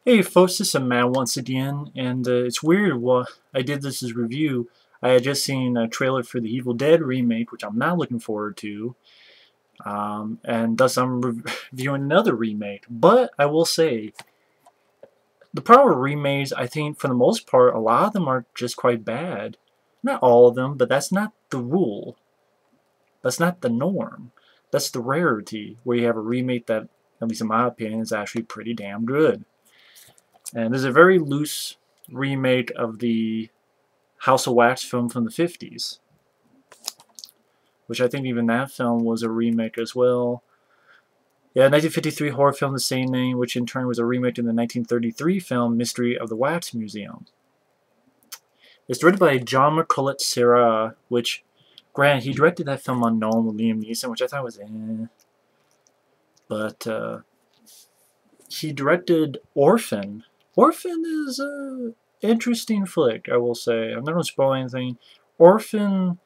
Hey folks, this is Matt once again, and it's weird. I did this as review. I had just seen a trailer for the Evil Dead remake, which I'm not looking forward to, and thus I'm reviewing another remake. But I will say, the problem with remakes, I think for the most part, a lot of them are just quite bad. Not all of them, but that's not the rule. That's not the norm. That's the rarity, where you have a remake that, at least in my opinion, is actually pretty damn good. And there's a very loose remake of the House of Wax film from the 50s, which I think even that film was a remake as well. Yeah, 1953 horror film the same name, which in turn was a remake in the 1933 film Mystery of the Wax Museum. It's directed by Jaume Collet-Serra, which, granted, he directed that film Unknown with Liam Neeson, which I thought was but he directed Orphan. Orphan is a interesting flick, I will say. I'm not going to spoil anything. Orphan,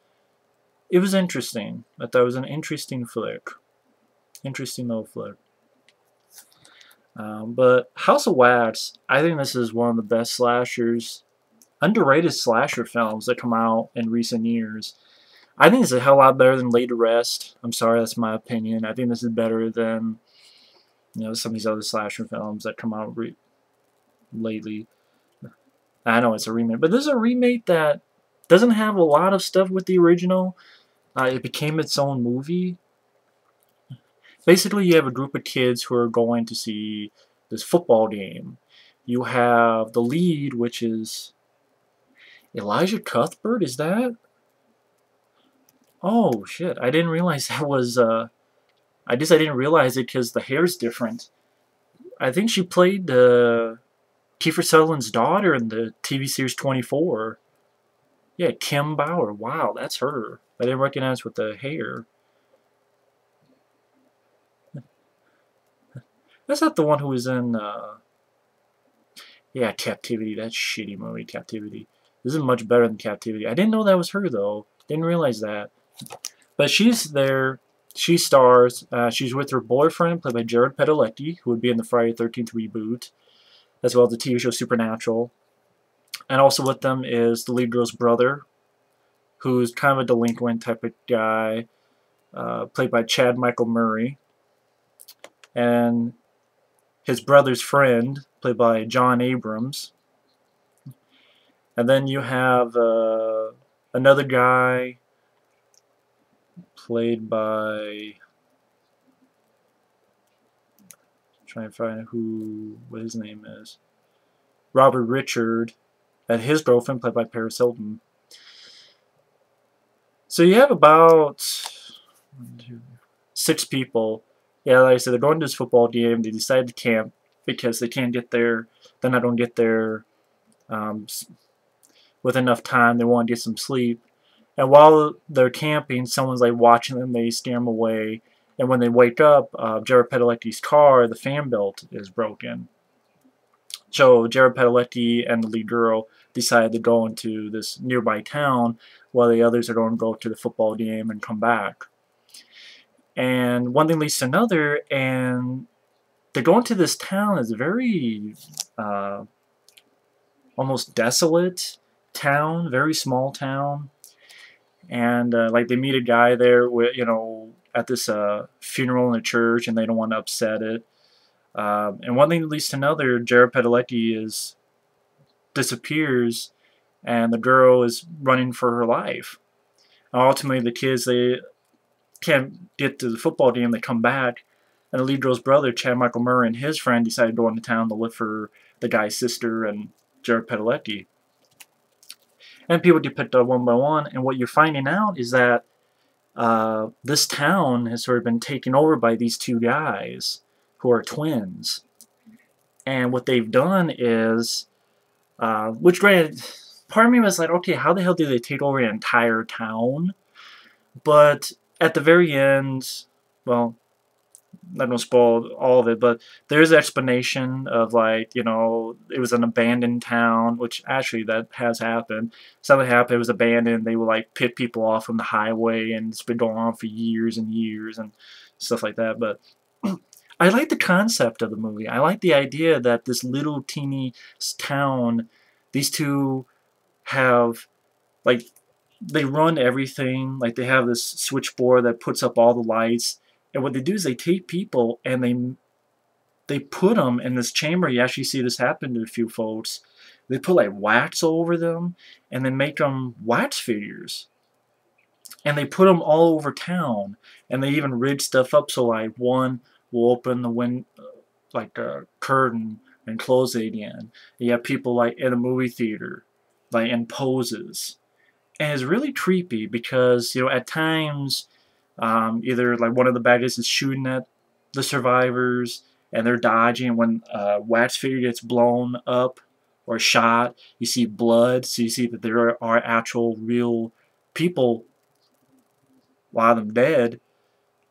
it was interesting. I thought it was an interesting flick. Interesting little flick. But House of Wax, I think this is one of the best slashers, underrated slasher films that come out in recent years. I think it's a hell of a lot better than Laid to Rest. I'm sorry, that's my opinion. I think this is better than some of these other slasher films that come out lately. I know it's a remake, but this is a remake that doesn't have a lot of stuff with the original. It became its own movie. Basically, you have a group of kids who are going to see this football game. You have the lead, which is Elisha Cuthbert. Is that? Oh shit! I didn't realize that was. I didn't realize it because the hair's different. I think she played Kiefer Sutherland's daughter in the TV series 24. Yeah, Kim Bauer. Wow, that's her. I didn't recognize with the hair. That's not the one who was in, yeah, Captivity. That shitty movie, Captivity. This is much better than Captivity. I didn't know that was her, though. Didn't realize that. But she's there. She stars. She's with her boyfriend, played by Jared Padalecki, who would be in the Friday the 13th reboot, as well as the TV show Supernatural. And also with them is the lead girl's brother, who's kind of a delinquent type of guy, played by Chad Michael Murray. And his brother's friend, played by John Abrams. And then you have another guy, played by... I'm trying to find what his name is. Robert Richard, and his girlfriend, played by Paris Hilton. So you have about 6 people. Yeah, like I said, they're going to this football game. They decide to camp because they can't get there. Then I don't get there with enough time. They want to get some sleep. And while they're camping, someone's like watching them. They scare them away. And when they wake up, Jared Padalecki's car, the fan belt, is broken. So Jared Padalecki and the lead girl decide to go into this nearby town while the others are going to go to the football game and come back. And one thing leads to another, and they go into this town. It's a very almost desolate town, very small town. And like they meet a guy there with, at this funeral in a church, and they don't want to upset it. And one thing leads to another. Jared Padalecki disappears, and the girl is running for her life. And ultimately, the kids, they can't get to the football game. They come back, and the lead girl's brother, Chad Michael Murray, and his friend decide to go into town to look for the guy's sister and Jared Padalecki. And people get picked up one by one, and what you're finding out is that this town has sort of been taken over by these 2 guys who are twins. And what they've done is, which granted, part of me was like, okay, how the hell did they take over an entire town? But at the very end, well, I'm not going to spoil all of it, but there's an explanation of, like, it was an abandoned town, which actually that has happened. Something happened, it was abandoned, they would, like, pit people off from the highway, and it's been going on for years and years and stuff like that. But I like the concept of the movie. I like the idea that this little teeny town, these two have, like, they run everything. Like, they have this switchboard that puts up all the lights. And what they do is they take people and they put them in this chamber. You actually see this happen to a few folks. They put like wax over them and they make them wax figures. And they put them all over town. And they even rig stuff up so like one will open the like a curtain and close it again. You have people like in a movie theater, like in poses. And it's really creepy because, you know, at times, either like one of the bad guys is shooting at the survivors and they're dodging. When wax figure gets blown up or shot, you see blood, so you see that there are actual real people, a lot of them dead,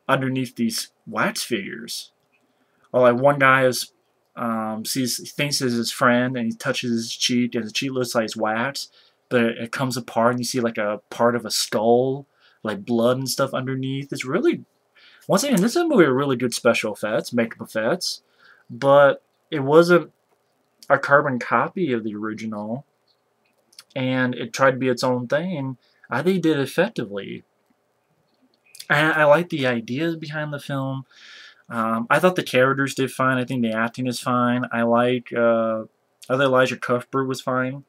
underneath these wax figures. Or like one guy thinks it's his friend and he touches his cheek and his cheek looks like it's wax, but it comes apart and you see like a part of a skull, like blood and stuff underneath. It's really, once again, this is a movie with really good special effects, makeup effects, but it wasn't a carbon copy of the original, and it tried to be its own thing. I think it did effectively. And I like the ideas behind the film. I thought the characters did fine. I think the acting is fine. I thought Elisha Cuthbert was fine.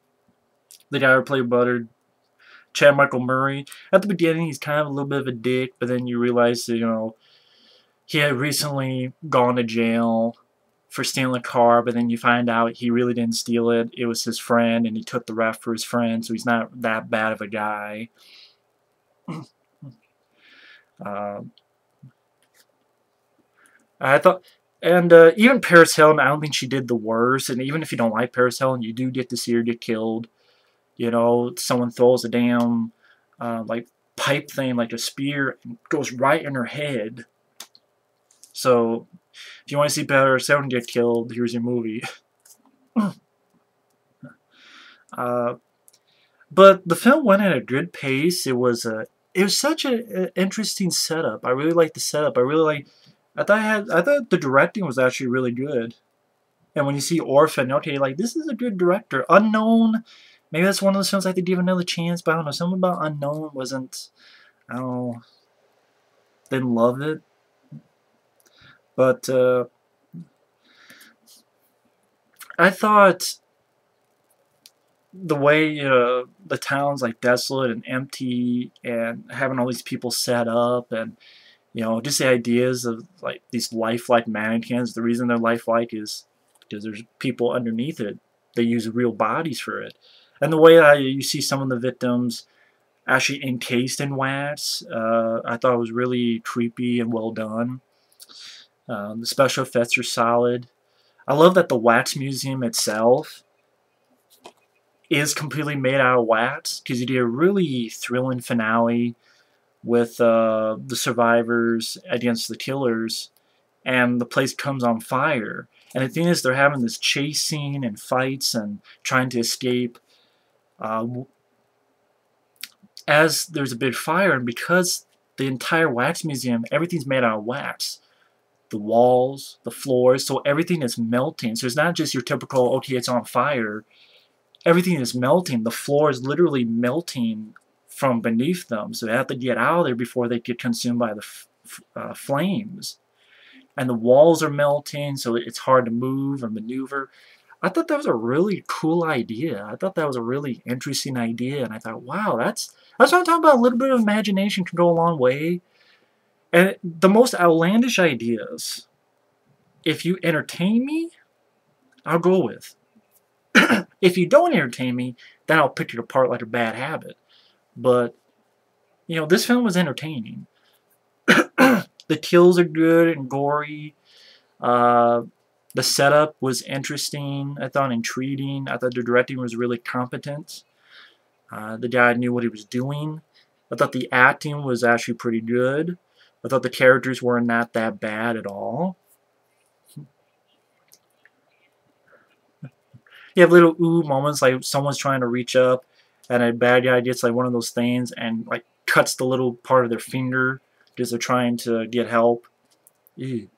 The guy who played Butter, Chad Michael Murray. At the beginning, he's kind of a little bit of a dick, but then you realize that, you know, he had recently gone to jail for stealing a car, but then you find out he really didn't steal it. It was his friend, and he took the rap for his friend, so he's not that bad of a guy. I thought, and even Paris Hilton, I don't think she did the worst. And even if you don't like Paris Hilton, you do get to see her get killed. You know, someone throws a damn like pipe thing, like a spear, and goes right in her head. So, if you want to see Paris Hilton get killed, here's your movie. But the film went at a good pace. It was such an interesting setup. I really liked the setup. I thought the directing was actually really good. And when you see Orphan, okay, like, this is a good director. Unknown, maybe that's one of those films I have to give another chance, but I don't know, something about Unknown wasn't, I don't know, didn't love it. But I thought the way the town's like desolate and empty and having all these people set up, and you know, just the ideas of like these lifelike mannequins. The reason they're lifelike is because there's people underneath it. They use real bodies for it. And the way that you see some of the victims actually encased in wax, I thought it was really creepy and well done. The special effects are solid. I love that the wax museum itself is completely made out of wax, because you did a really thrilling finale with the survivors against the killers, and the place comes on fire. And the thing is, they're having this chase scene and fights and trying to escape as there's a big fire, and because the entire wax museum, everything's made out of wax. The walls, the floors, so everything is melting. So it's not just your typical, okay, it's on fire. Everything is melting. The floor is literally melting from beneath them. So they have to get out of there before they get consumed by the flames. And the walls are melting, so it's hard to move or maneuver. I thought that was a really cool idea. I thought that was a really interesting idea. And I thought, wow, that's what I'm talking about. A little bit of imagination can go a long way. And the most outlandish ideas, if you entertain me, I'll go with. If you don't entertain me, then I'll pick it apart like a bad habit. But, you know, this film was entertaining. The kills are good and gory. The setup was interesting. I thought intriguing. I thought the directing was really competent. The guy knew what he was doing. I thought the acting was actually pretty good. I thought the characters were not that bad at all. You have little ooh moments, like someone's trying to reach up and a bad guy gets like one of those things and like cuts the little part of their finger because they're trying to get help. Ew.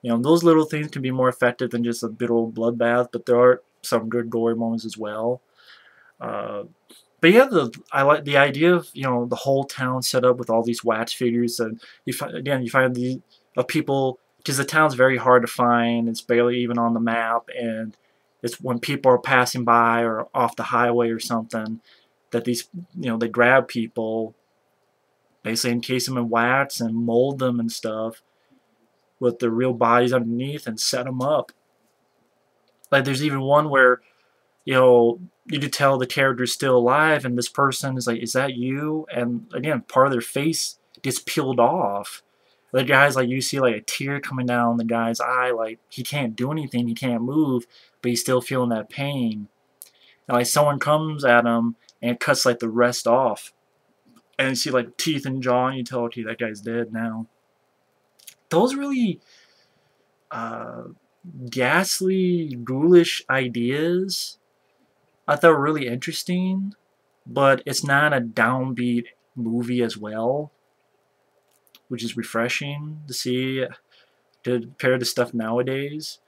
You know, those little things can be more effective than just a big old bloodbath, but there are some good gory moments as well. Uh, but yeah, I like the idea of, you know, the whole town set up with all these wax figures, and you find the people, because the town's very hard to find. It's barely even on the map, and it's when people are passing by or off the highway or something that these, you know, they grab people, basically encase them in wax and mold them and stuff with the real bodies underneath and set them up. Like there's even one where, you know, you could tell the character's still alive, and this person is like, "Is that you?" And again, part of their face gets peeled off. The guy's like, you see like a tear coming down the guy's eye, like he can't do anything, he can't move, but he's still feeling that pain. And like someone comes at him and cuts like the rest off, and you see like teeth and jaw, and you tell, okay, that guy's dead now. Those really uh, ghastly, ghoulish ideas I thought were really interesting, but it's not a downbeat movie as well, which is refreshing to see compared to stuff nowadays.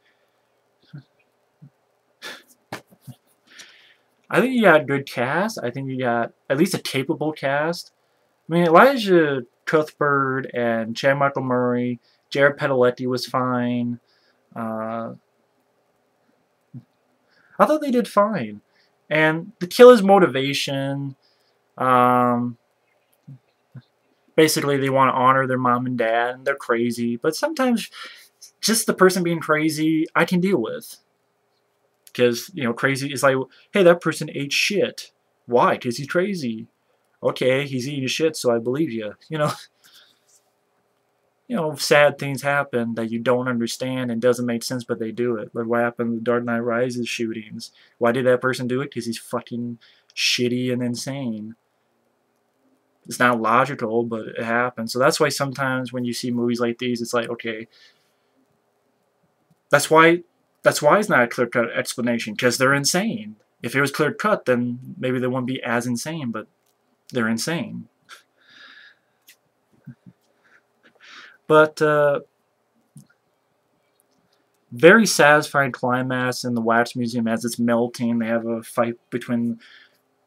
I think you got a good cast. I think you got at least a capable cast. I mean, Elijah Cuthbert and Chad Michael Murray, Jared Padalecki was fine. Uh, I thought they did fine. And the killer's motivation, um, basically they want to honor their mom and dad, and they're crazy. But sometimes just the person being crazy, I can deal with. Because, you know, crazy is like, hey, that person ate shit. Why? Because he's crazy. Okay, he's eating shit, so I believe you. You know, sad things happen that you don't understand and doesn't make sense, but they do it. Like what happened with the Dark Knight Rises shootings? Why did that person do it? Because he's fucking shitty and insane. It's not logical, but it happens. So that's why sometimes when you see movies like these, it's like, okay, that's why it's not a clear-cut explanation, because they're insane. If it was clear-cut, then maybe they wouldn't be as insane, but they're insane. But very satisfying climax in the Wax Museum as it's melting. They have a fight between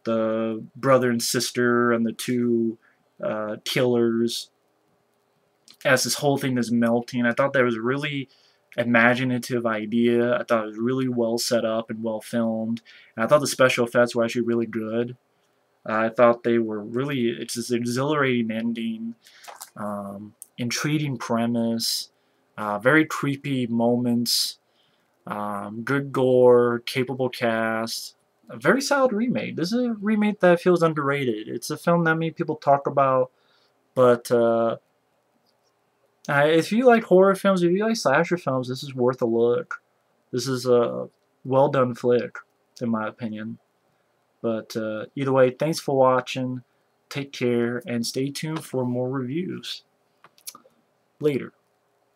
the brother and sister and the two killers as this whole thing is melting. I thought that was a really imaginative idea. I thought it was really well set up and well filmed. And I thought the special effects were actually really good. I thought they were really, it's this exhilarating ending, intriguing premise, very creepy moments, good gore, capable cast, a very solid remake. This is a remake that feels underrated. It's a film that many people talk about, but if you like horror films, if you like slasher films, this is worth a look. This is a well done flick, in my opinion. But either way, thanks for watching. Take care and stay tuned for more reviews. Later.